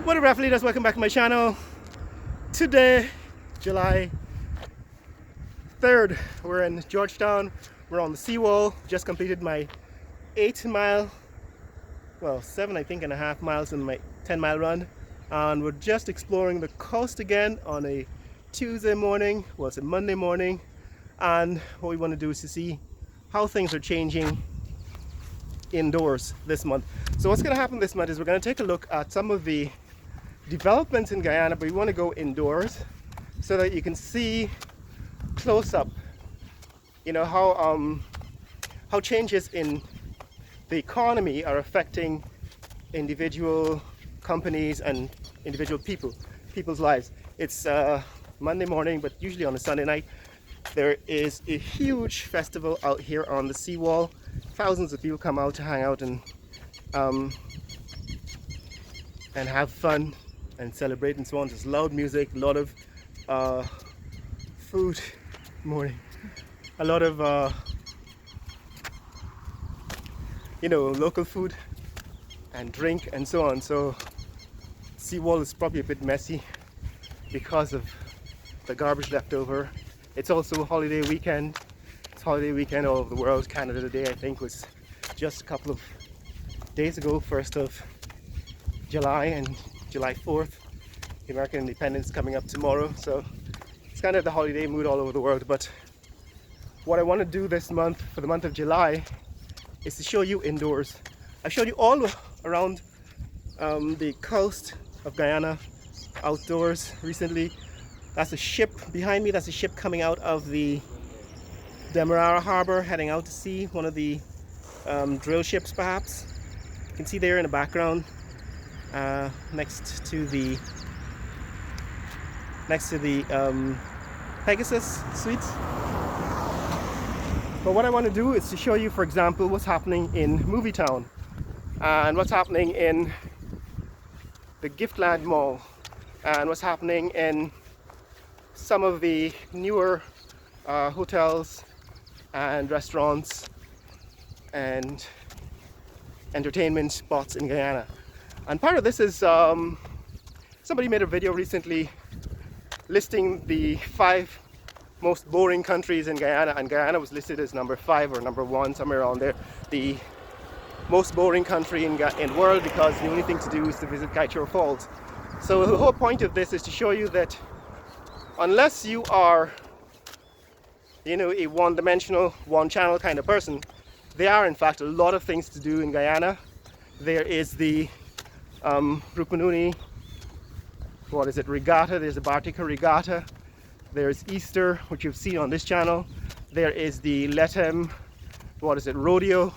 What up, rap leaders? Welcome back to my channel. Today, July 3rd, we're in Georgetown. We're on the seawall. Just completed my 8-mile, well, 7 I think and a half miles in my 10-mile run, and we're just exploring the coast again on a Tuesday morning. Well, it's a Monday morning, and what we want to do is to see how things are changing indoors this month. So what's going to happen this month is we're going to take a look at some of the developments in Guyana, but we want to go indoors so that you can see close up, you know, how changes in the economy are affecting individual companies and individual people's lives. It's Monday morning, but usually on a Sunday night there is a huge festival out here on the seawall. Thousands of people come out to hang out and have fun and celebrate and so on. There's loud music, a lot of food, a lot of you know, local food and drink and so on. So seawall is probably a bit messy because of the garbage left over. It's also a holiday weekend. It's holiday weekend all over the world. Canada Day, I think, was just a couple of days ago, 1st of July and July 4th. The American independence coming up tomorrow. So it's kind of the holiday mood all over the world. But what I want to do this month, for the month of July, is to show you indoors. I showed you all around the coast of Guyana outdoors recently. That's a ship behind me. That's a ship coming out of the Demerara harbor, heading out to sea. One of the drill ships, perhaps. You can see there in the background, next to the Pegasus suites. But what I want to do is to show you, for example, what's happening in Movie Town and what's happening in the Giftland Mall and what's happening in some of the newer hotels and restaurants and entertainment spots in Guyana. And part of this is somebody made a video recently listing the 5 most boring countries in Guyana, and Guyana was listed as number 5 or number 1, somewhere around there, the most boring country in the world, because the only thing to do is to visit Kaieteur Falls. So the whole point of this is to show you that unless you are, you know, a one-dimensional, one-channel kind of person, there are in fact a lot of things to do in Guyana. There is the Rupununi, regatta. There's the Bartica regatta. There's Easter, which you've seen on this channel. There is the Letem, rodeo.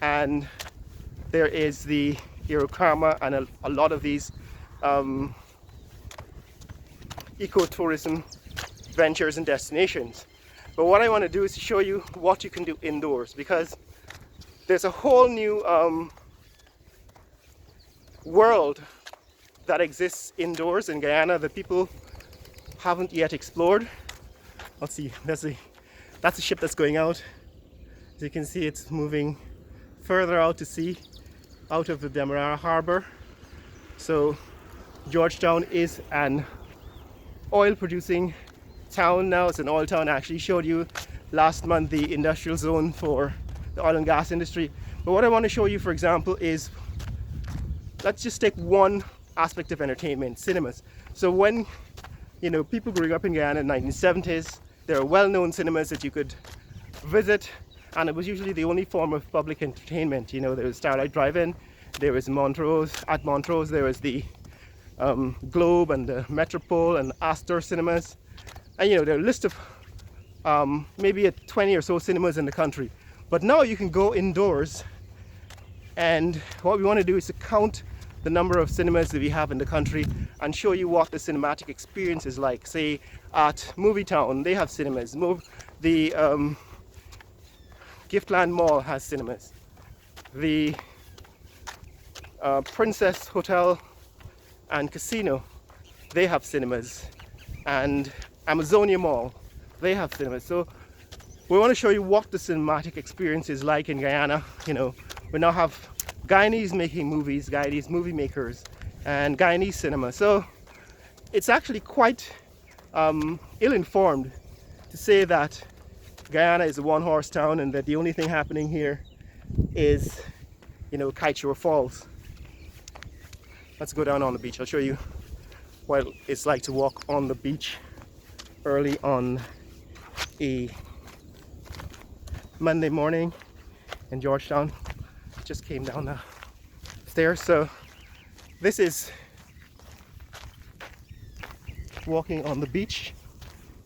And there is the Irokama and a lot of these ecotourism ventures and destinations. But what I want to do is to show you what you can do indoors, because there's a whole new world that exists indoors in Guyana that people haven't yet explored. Let's see, that's a ship that's going out. As you can see, it's moving further out to sea, out of the Demerara harbor. So Georgetown is an oil producing town now. It's an oil town. I actually showed you last month the industrial zone for the oil and gas industry. But what I want to show you, for example, is, let's just take one aspect of entertainment: cinemas. So when, you know, people growing up in Guyana in the 1970s, there are well-known cinemas that you could visit, and it was usually the only form of public entertainment. You know, there was Starlight Drive-In, there was Montrose. At Montrose there was the Globe and the Metropole and Astor cinemas, and you know, there are a list of maybe 20 or so cinemas in the country. But now you can go indoors, and what we want to do is to count the number of cinemas that we have in the country and show you what the cinematic experience is like. Say at Movie Town, they have cinemas. The Giftland Mall has cinemas. The Princess Hotel and Casino, they have cinemas. And Amazonia Mall, they have cinemas. So we want to show you what the cinematic experience is like in Guyana. You know, we now have Guyanese making movies, Guyanese movie makers and Guyanese cinema. So it's actually quite ill-informed to say that Guyana is a one-horse town and that the only thing happening here is, you know, Kite Shore Falls. Let's go down on the beach. I'll show you what it's like to walk on the beach early on a Monday morning in Georgetown. Just came down the stairs. So this is walking on the beach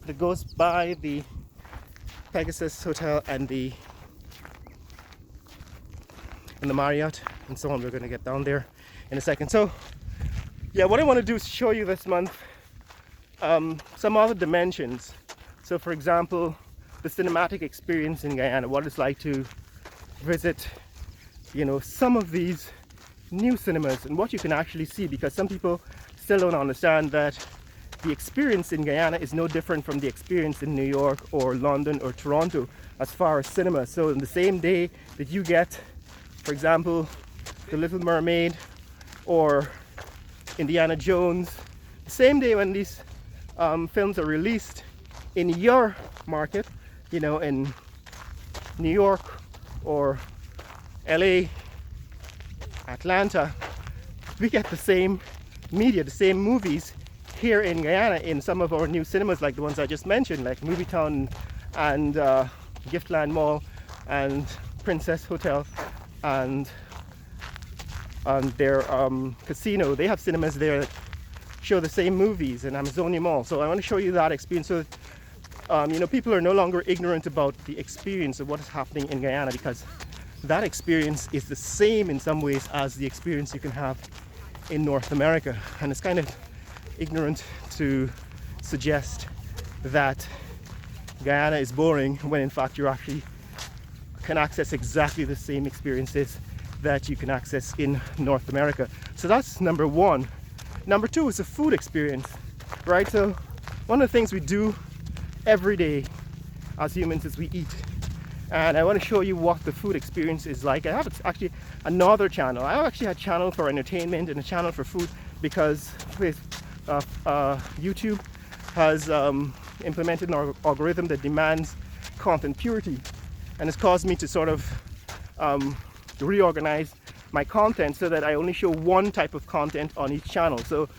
that goes by the Pegasus Hotel and the Marriott and so on. We're going to get down there in a second. So yeah, what I want to do is show you this month some other dimensions. So for example, the cinematic experience in Guyana, what it's like to visit, you know, some of these new cinemas and what you can actually see, because some people still don't understand that the experience in Guyana is no different from the experience in New York or London or Toronto as far as cinema. So in the same day that you get, for example, The Little Mermaid or Indiana Jones, the same day when these films are released in your market, you know, in New York or LA, Atlanta, we get the same media, the same movies here in Guyana in some of our new cinemas, like the ones I just mentioned, like Movietown and Giftland Mall and Princess Hotel and their casino. They have cinemas there that show the same movies, in Amazonia Mall. So I want to show you that experience so that you know, people are no longer ignorant about the experience of what is happening in Guyana, because that experience is the same in some ways as the experience you can have in North America. And it's kind of ignorant to suggest that Guyana is boring when in fact you actually can access exactly the same experiences that you can access in North America. So that's number one. Number two is the food experience, right? So one of the things we do every day as humans is we eat. And I want to show you what the food experience is like. I have actually another channel. I actually have a channel for entertainment and a channel for food, because YouTube has implemented an algorithm that demands content purity, and it's caused me to sort of reorganize my content so that I only show one type of content on each channel. So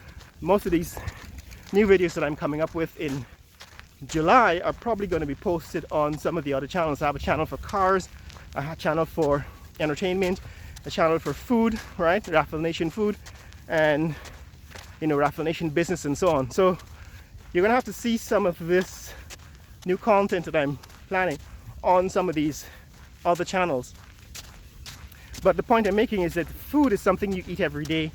most of these new videos that I'm coming up with in July are probably going to be posted on some of the other channels. I have a channel for cars, I have a channel for entertainment, a channel for food, right, Raffle Nation food, and you know, Raffle Nation business and so on. So you're gonna have to see some of this new content that I'm planning on some of these other channels. But the point I'm making is that food is something you eat every day.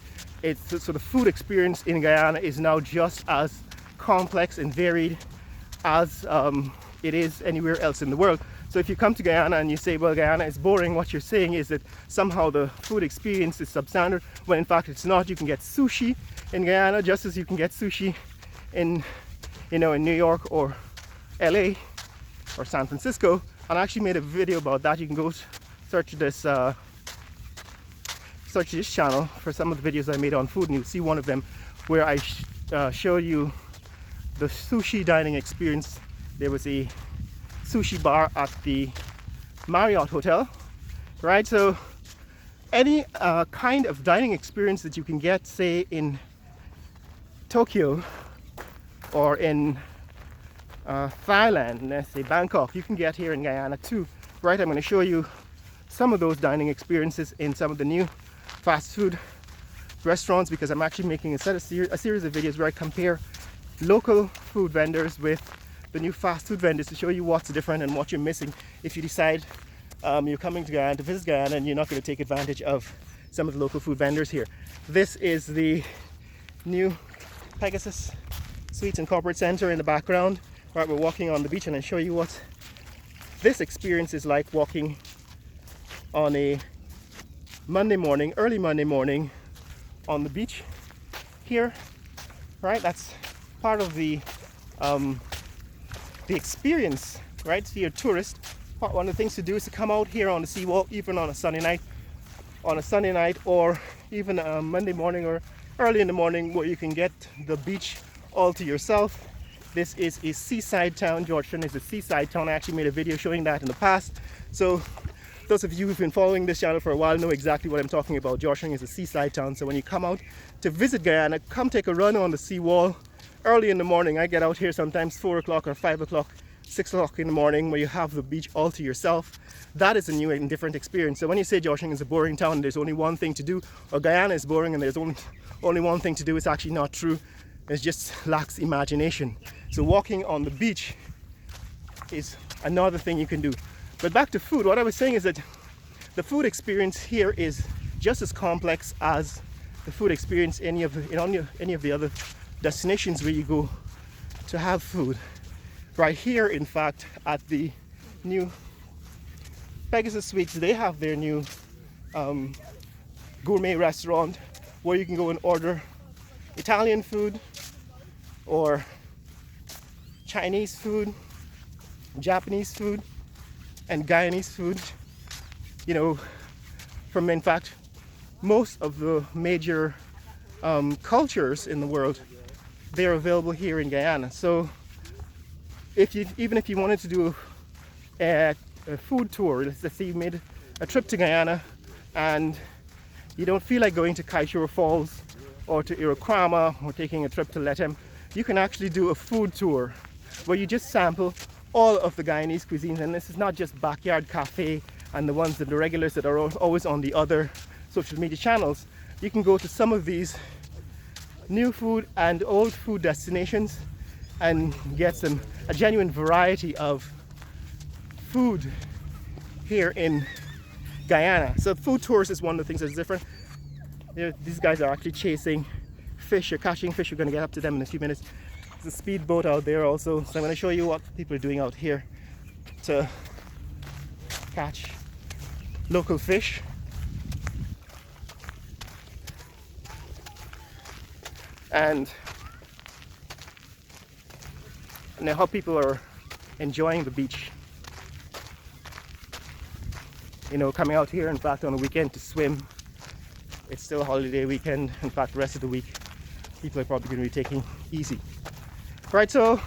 So the food experience in Guyana is now just as complex and varied as it is anywhere else in the world. So if you come to Guyana and you say, well, Guyana is boring, what you're saying is that somehow the food experience is substandard, when in fact it's not. You can get sushi in Guyana just as you can get sushi in, you know, in New York or LA or San Francisco. And I actually made a video about that. You can go search this channel for some of the videos I made on food, and you'll see one of them where I show you the sushi dining experience. There was a sushi bar at the Marriott Hotel, right? So any kind of dining experience that you can get, say in Tokyo or in Thailand, let's say Bangkok, you can get here in Guyana too, right? I'm going to show you some of those dining experiences in some of the new fast food restaurants, because I'm actually making a series of videos where I compare local food vendors with the new fast food vendors to show you what's different and what you're missing if you decide you're coming to Guyana to visit Guyana and you're not going to take advantage of some of the local food vendors here. This is the new Pegasus Suites and Corporate Center in the background. Right, we're walking on the beach, and I'll show you what this experience is like walking on a Monday morning, early Monday morning on the beach here, right? That's part of the experience, right? So you're a tourist. One of the things to do is to come out here on the seawall, even on a Sunday night, or even Monday morning or early in the morning, where you can get the beach all to yourself. This is a seaside town. Georgetown is a seaside town. I actually made a video showing that in the past. So those of you who've been following this channel for a while know exactly what I'm talking about. Georgetown is a seaside town. So when you come out to visit Guyana, come take a run on the seawall early in the morning. I get out here sometimes 4 o'clock or 5 o'clock, 6 o'clock in the morning, where you have the beach all to yourself. That is a new and different experience. So when you say Georgetown is a boring town and there's only one thing to do, or Guyana is boring and there's only one thing to do, it's actually not true. It just lacks imagination. So walking on the beach is another thing you can do. But back to food, what I was saying is that the food experience here is just as complex as the food experience in any of the other destinations where you go to have food. Right here, in fact, at the new Pegasus Suites, they have their new gourmet restaurant where you can go and order Italian food or Chinese food, Japanese food, and Guyanese food. You know, from in fact most of the major cultures in the world, they're available here in Guyana. So even if you wanted to do a food tour, let's say you made a trip to Guyana and you don't feel like going to Kaishura Falls or to Iroquama or taking a trip to Letem, you can actually do a food tour where you just sample all of the Guyanese cuisines. And this is not just Backyard Cafe and the ones that the regulars that are always on the other social media channels. You can go to some of these new food and old food destinations and get a genuine variety of food here in Guyana. So food tours is one of the things that's different. These guys are actually chasing fish or catching fish. We're going to get up to them in a few minutes. There's a speedboat out there also. So I'm going to show you what people are doing out here to catch local fish. And now how people are enjoying the beach. You know, coming out here, in fact, on a weekend to swim. It's still a holiday weekend. In fact, the rest of the week, people are probably going to be taking easy. Right, so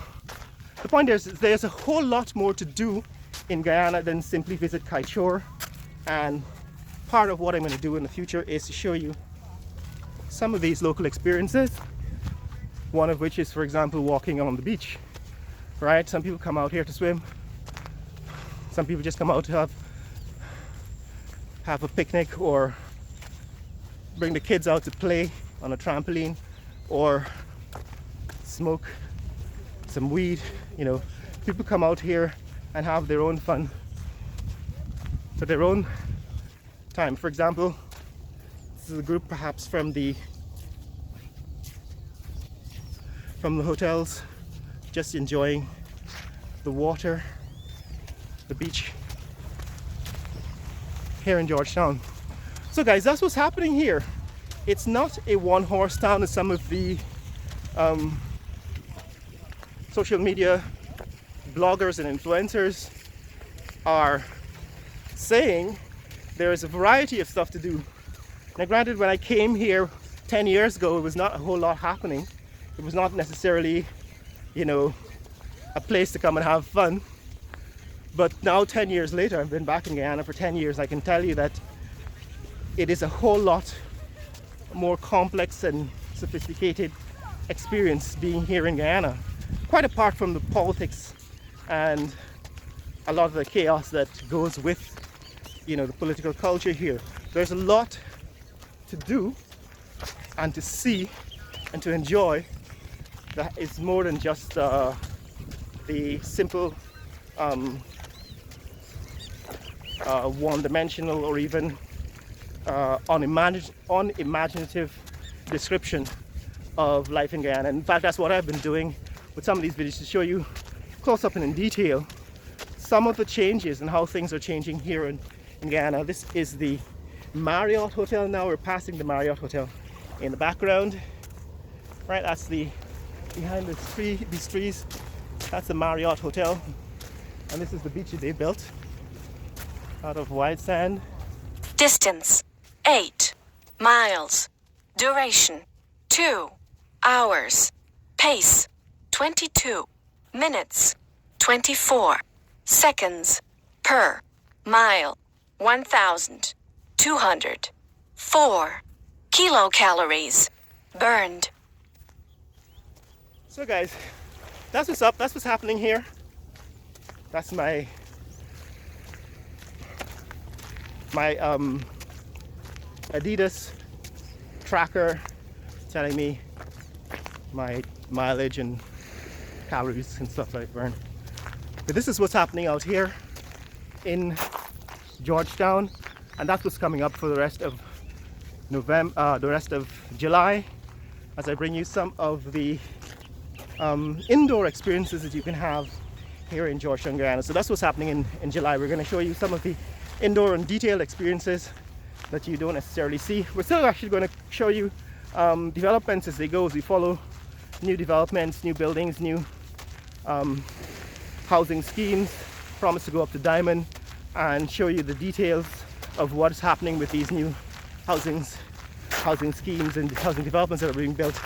the point is, there's a whole lot more to do in Guyana than simply visit Kaishore. And part of what I'm going to do in the future is to show you some of these local experiences. One of which is, for example, walking on the beach. Right, some people come out here to swim. Some people just come out to have a picnic or bring the kids out to play on a trampoline or smoke some weed. You know, people come out here and have their own fun for their own time. For example, this is a group perhaps from the hotels, just enjoying the water, the beach here in Georgetown. So guys, that's what's happening here. It's not a one-horse town as some of the social media bloggers and influencers are saying. There is a variety of stuff to do. Now granted, when I came here 10 years ago, it was not a whole lot happening. It was not necessarily, you know, a place to come and have fun. But now 10 years later, I've been back in Guyana for 10 years, I can tell you that it is a whole lot more complex and sophisticated experience being here in Guyana. Quite apart from the politics and a lot of the chaos that goes with, you know, the political culture here. There's a lot to do and to see and to enjoy that is more than just the simple one-dimensional or even unimaginative description of life in Guyana. In fact, that's what I've been doing with some of these videos, to show you close up and in detail some of the changes and how things are changing here in Guyana. This is the Marriott Hotel now. We're passing the Marriott Hotel in the background. Right, that's behind these trees, that's the Marriott Hotel. And this is the beach that they built out of white sand. Distance 8 miles. Duration 2 hours. Pace 22 minutes 24 seconds per mile. 1,204 kilocalories burned. So guys, that's what's up, that's what's happening here. That's my Adidas tracker telling me my mileage and calories and stuff that I burn. But this is what's happening out here in Georgetown, and that's what's coming up for the rest of July, as I bring you some of the indoor experiences that you can have here in Georgetown, Guyana. So that's what's happening in July. We're going to show you some of the indoor and detailed experiences that you don't necessarily see. We're still actually going to show you developments as they go, as we follow new developments, new buildings, new housing schemes. Promise to go up to Diamond and show you the details of what's happening with these new housing schemes and housing developments that are being built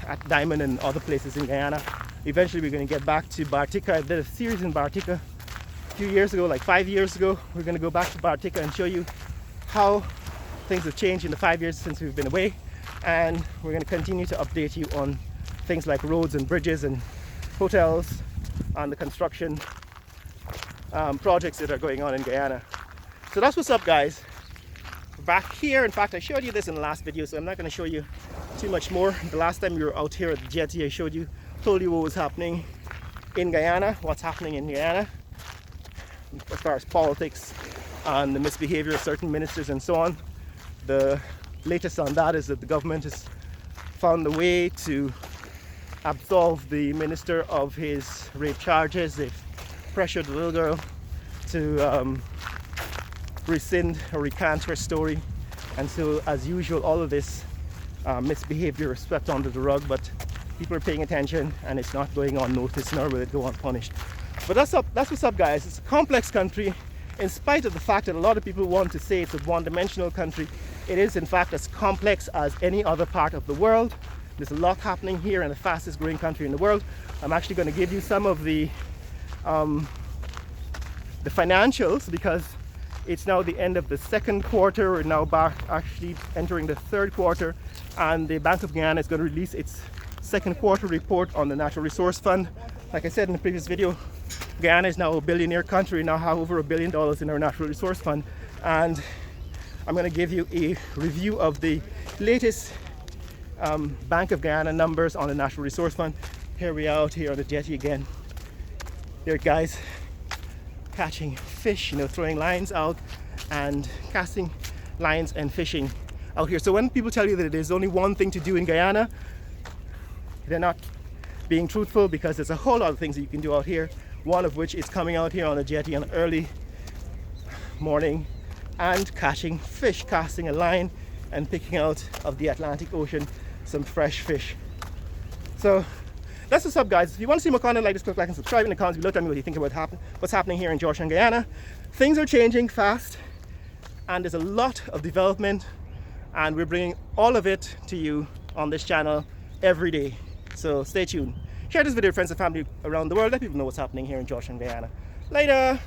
at Diamond and other places in Guyana. Eventually we're going to get back to Bartica. I did a series in Bartica a few years ago, like 5 years ago. We're going to go back to Bartica and show you how things have changed in the 5 years since we've been away, and we're going to continue to update you on things like roads and bridges and hotels and the construction projects that are going on in Guyana. So that's what's up, guys. We're back here. In fact, I showed you this in the last video, so I'm not going to show you too much more. The last time we were out here at the jetty, I told you what was happening in Guyana, what's happening in Guyana as far as politics and the misbehavior of certain ministers and so on. The latest on that is that the government has found a way to absolve the minister of his rape charges. They've pressured the little girl to rescind or recant her story, and so as usual all of this misbehavior is swept under the rug, but people are paying attention and it's not going unnoticed, nor will it go unpunished. But that's what's up, guys. It's a complex country. In spite of the fact that a lot of people want to say it's a one-dimensional country, it is in fact as complex as any other part of the world. There's a lot happening here in the fastest growing country in the world. I'm actually going to give you some of the financials, because it's now the end of the second quarter. We're now actually entering the third quarter, and the Bank of Guyana is going to release its second quarter report on the Natural Resource Fund. Like I said in the previous video, Guyana is now a billionaire country. We now have over $1 billion in our Natural Resource Fund, and I'm going to give you a review of the latest Bank of Guyana numbers on the Natural Resource Fund. Here we are out here on the jetty again. There, guys, catching fish, throwing lines out and casting lines and fishing out here. So when people tell you that there's only one thing to do in Guyana, they're not being truthful, because there's a whole lot of things that you can do out here. One of which is coming out here on the jetty on early morning and catching fish, casting a line and picking out of the Atlantic Ocean some fresh fish. So that's what's up, guys. If you want to see more content like this, click like and subscribe in the comments below. Tell me what you think about what's happening here in Georgetown, Guyana. Things are changing fast, and there's a lot of development, and we're bringing all of it to you on this channel every day. So stay tuned. Share this video with friends and family around the world. Let people know what's happening here in Georgetown, Guyana. Later.